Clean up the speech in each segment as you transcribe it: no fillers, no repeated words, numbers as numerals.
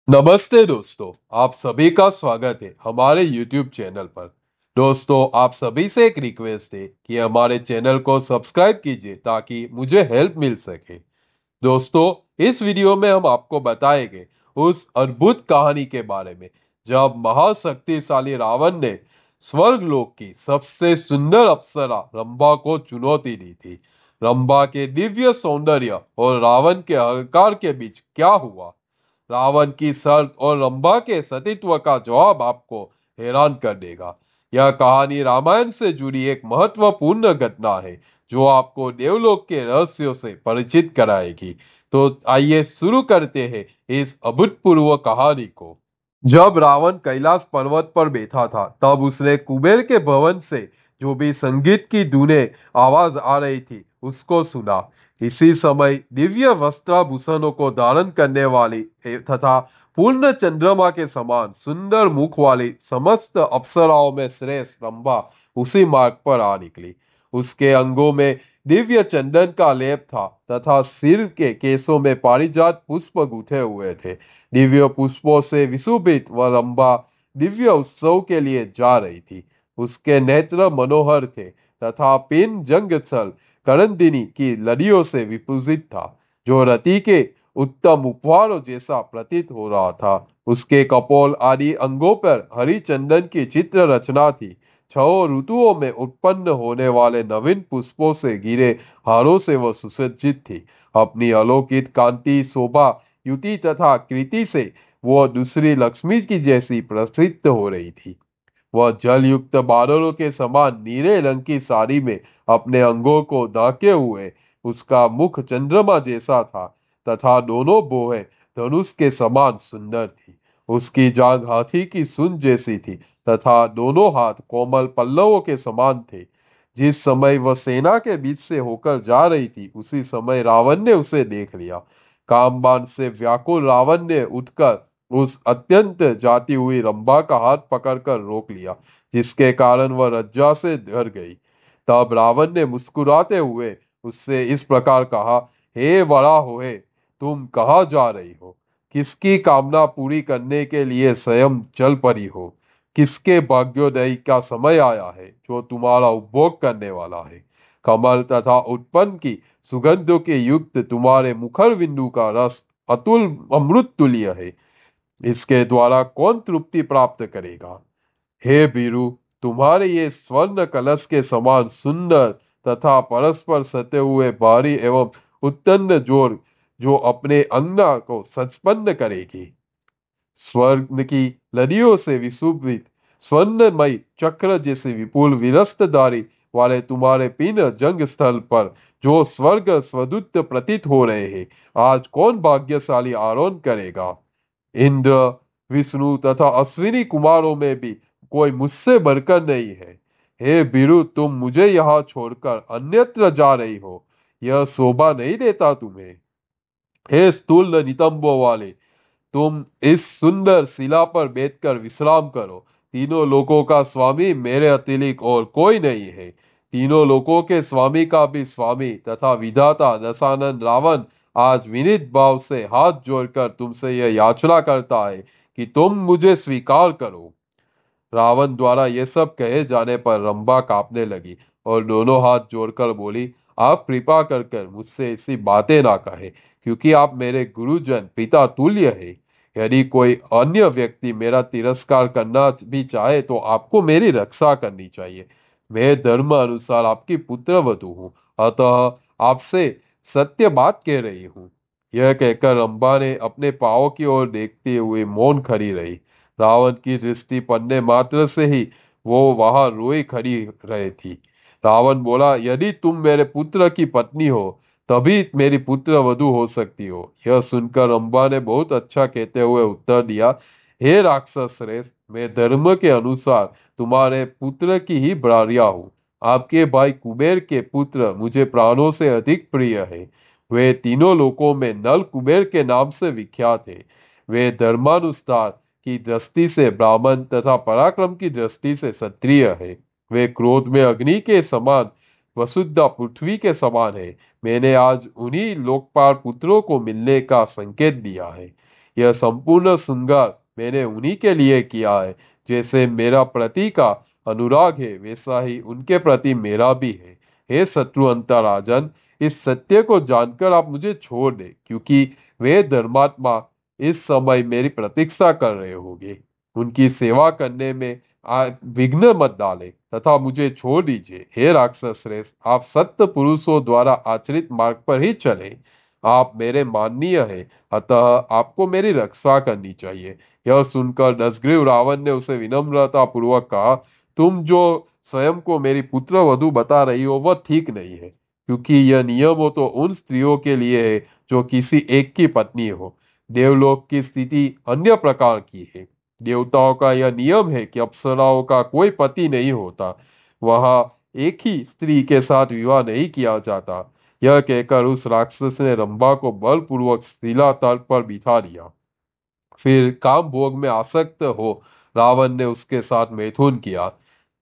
नमस्ते दोस्तों, आप सभी का स्वागत है हमारे YouTube चैनल पर। दोस्तों, आप सभी से एक रिक्वेस्ट है कि हमारे चैनल को सब्सक्राइब कीजिए ताकि मुझे हेल्प मिल सके। दोस्तों, इस वीडियो में हम आपको बताएंगे उस अद्भुत कहानी के बारे में जब महाशक्तिशाली रावण ने स्वर्गलोक की सबसे सुंदर अप्सरा रंभा को चुनौती दी थी। रंभा के दिव्य सौंदर्य और रावण के अहंकार के बीच क्या हुआ, रावण की शर्त और रंभा के सतीत्व का जवाब आपको हैरान कर देगा। यह कहानी रामायण से जुड़ी एक महत्वपूर्ण घटना है जो आपको देवलोक के रहस्यों से परिचित कराएगी। तो आइए शुरू करते हैं इस अभूतपूर्व कहानी को। जब रावण कैलाश पर्वत पर बैठा था तब उसने कुबेर के भवन से जो भी संगीत की धुनें आवाज आ रही थी उसको सुना। इसी समय दिव्य वस्त्राभूषणों को धारण करने वाली तथा पूर्ण चंद्रमा के समान सुंदर मुख वाली समस्त अप्सराओं में श्रेष्ठ रंभा उसी मार्ग पर आ निकली। उसके अंगों में दिव्य चंदन का लेप था तथा सिर के केसों में पारिजात पुष्प गूंथे हुए थे। दिव्य पुष्पों से विशोभित वह रंभा दिव्य उत्सव के लिए जा रही थी। उसके नेत्र मनोहर थे तथा पिन जंग स्थल करंदिनी की लड़ियों से विपूजित था जो रति के उत्तम उपहारों जैसा प्रतीत हो रहा था। उसके कपोल आदि अंगों पर हरी चंदन की चित्र रचना थी। छह ऋतुओं में उत्पन्न होने वाले नवीन पुष्पों से घिरे हारों से वह सुसज्जित थी। अपनी अलौकिक कांति, शोभा, युति तथा कृति से वह दूसरी लक्ष्मी की जैसी प्रसिद्ध हो रही थी। वह जल युक्त बादलों के समान नीले रंग की साड़ी में अपने अंगों को ढके हुए, उसका मुख चंद्रमा जैसा था तथा दोनों भौहें धनुष के समान सुंदर थी। उसकी जांघ हाथी की सूंड जैसी थी तथा दोनों हाथ कोमल पल्लवों के समान थे। जिस समय वह सेना के बीच से होकर जा रही थी उसी समय रावण ने उसे देख लिया। कामबान से व्याकुल रावण ने उठकर उस अत्यंत जाती हुई रंभा का हाथ पकड़कर रोक लिया, जिसके कारण वह लज्जा से डर गई। तब रावण ने मुस्कुराते हुए उससे इस प्रकार कहा, हे बड़ा होए, तुम कहाँ जा रही हो? किसकी कामना पूरी करने के लिए स्वयं चल पड़ी हो? किसके भाग्योदय का समय आया है जो तुम्हारा उपभोग करने वाला है? कमल तथा उत्पन्न की सुगंधों के युक्त तुम्हारे मुखर बिंदु का रस अतुल अमृत तुल्य है। इसके द्वारा कौन तृप्ति प्राप्त करेगा? हे बीरू, तुम्हारे ये स्वर्ण कलश के समान सुंदर तथा परस्पर सटे हुए भारी एवं उत्तन्न जोड़ जो अपने अंगना को संपन्न करेगी। स्वर्ण की लड़ियों से विशोभित स्वर्णमय चक्र जैसे विपुल विरस्तधारी वाले तुम्हारे पिन जंग स्थल पर जो स्वर्ग स्वदूत प्रतीत हो रहे हैं, आज कौन भाग्यशाली आरोहण करेगा? इंद्र, विष्णु तथा अश्विनी कुमारों में भी कोई मुझसे बढ़कर नहीं है। हे बीरू, तुम मुझे यहाँ छोड़कर अन्यत्र जा रही हो, यह शोभा नहीं देता तुम्हें? हे स्थूल नितंबों वाले, तुम इस सुंदर शिला पर बैठकर विश्राम करो। तीनों लोकों का स्वामी मेरे अतिरिक्त और कोई नहीं है। तीनों लोकों के स्वामी का भी स्वामी तथा विधाता दशानन रावण आज विनीत भाव से हाथ जोड़कर तुमसे यह याचना करता है कि तुम मुझे स्वीकार करो। रावण द्वारा ये सब कहे जाने पर रंभा कांपने लगी और दोनों हाथ जोड़कर बोली, आप कृपा कर कर मुझसे ऐसी बातें ना कहे, क्योंकि आप मेरे गुरुजन पिता तुल्य है। यदि कोई अन्य व्यक्ति मेरा तिरस्कार करना भी चाहे तो आपको मेरी रक्षा करनी चाहिए। मैं धर्म अनुसार आपकी पुत्र वधू हूँ, अतः आपसे सत्य बात कह रही हूँ। यह कहकर रंभा ने अपने पाँव की ओर देखते हुए मौन खड़ी रही। रावण की दृष्टि पड़ने मात्र से ही वो वहां रोई खड़ी रही थी। रावण बोला, यदि तुम मेरे पुत्र की पत्नी हो तभी मेरी पुत्र वधू हो सकती हो। यह सुनकर रंभा ने बहुत अच्छा कहते हुए उत्तर दिया, हे राक्षस श्रेष्ठ, मैं धर्म के अनुसार तुम्हारे पुत्र की ही भार्या हूँ। आपके भाई कुबेर के पुत्र मुझे प्राणों से अधिक प्रिय है। वे तीनों लोकों में नल कुबेर के नाम से विख्यात है। वे धर्मानुसार की दृष्टि से ब्राह्मण तथा पराक्रम की दृष्टि से क्षत्रिय है। वे क्रोध में अग्नि के समान वसुधा पृथ्वी के समान है। मैंने आज उन्हीं लोकपाल पुत्रों को मिलने का संकेत दिया है। यह संपूर्ण श्रृंगार मैंने उन्हीं के लिए किया है। जैसे मेरा प्रति का अनुराग है, वैसा ही उनके प्रति मेरा भी है। हे शत्रुअंता राजन, इस सत्य को जानकर आप मुझे छोड़ दे, क्योंकि वे धर्मात्मा इस समय मेरी प्रतीक्षा कर रहे होंगे। उनकी सेवा करने में आप विघ्न मत डालें तथा मुझे छोड़ दीजिए। हे राक्षस श्रेष्ठ, आप सत्य पुरुषों द्वारा आचरित मार्ग पर ही चले। आप मेरे माननीय हैं, अतः आपको मेरी रक्षा करनी चाहिए। यह सुनकर दशग्रीव रावण ने उसे विनम्रता पूर्वक कहा, तुम जो स्वयं को मेरी पुत्र वधू बता रही हो वह ठीक नहीं है, क्योंकि यह नियम हो तो उन स्त्रियों के लिए है जो किसी एक की पत्नी हो। देवलोक की स्थिति अन्य प्रकार की है। देवताओं का यह नियम है कि अप्सराओं का कोई पति नहीं होता, वहां एक ही स्त्री के साथ विवाह नहीं किया जाता। यह कहकर उस राक्षस ने रंभा को बलपूर्वक शिला तल पर बिठा दिया। फिर काम भोग में आसक्त हो रावण ने उसके साथ मैथुन किया।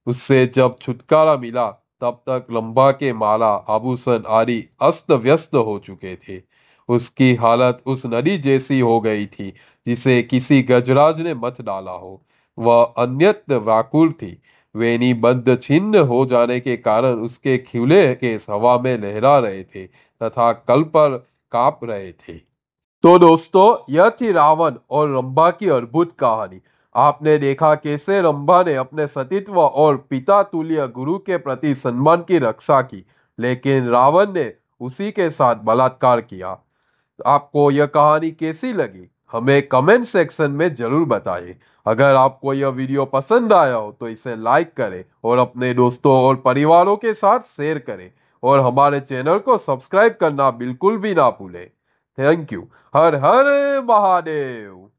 उससे जब छुटकारा मिला तब तक रंभा के माला आभूषण आदि अस्त व्यस्त हो चुके थे। उसकी हालत उस नदी जैसी हो गई थी जिसे किसी गजराज ने मत डाला हो। वह अन्यत्र व्याकुल थी। वेणी बद्ध छिन्न हो जाने के कारण उसके खिले केस हवा में लहरा रहे थे तथा कल पर कांप रहे थे। तो दोस्तों, यह थी रावण और रंभा की अद्भुत कहानी। आपने देखा कैसे रंभा ने अपने सतीत्व और पिता तुल्य गुरु के प्रति सम्मान की रक्षा की, लेकिन रावण ने उसी के साथ बलात्कार किया। आपको यह कहानी कैसी लगी हमें कमेंट सेक्शन में जरूर बताइए। अगर आपको यह वीडियो पसंद आया हो तो इसे लाइक करें और अपने दोस्तों और परिवारों के साथ शेयर करें, और हमारे चैनल को सब्सक्राइब करना बिल्कुल भी ना भूलें। Thank you. Her her Mahadev.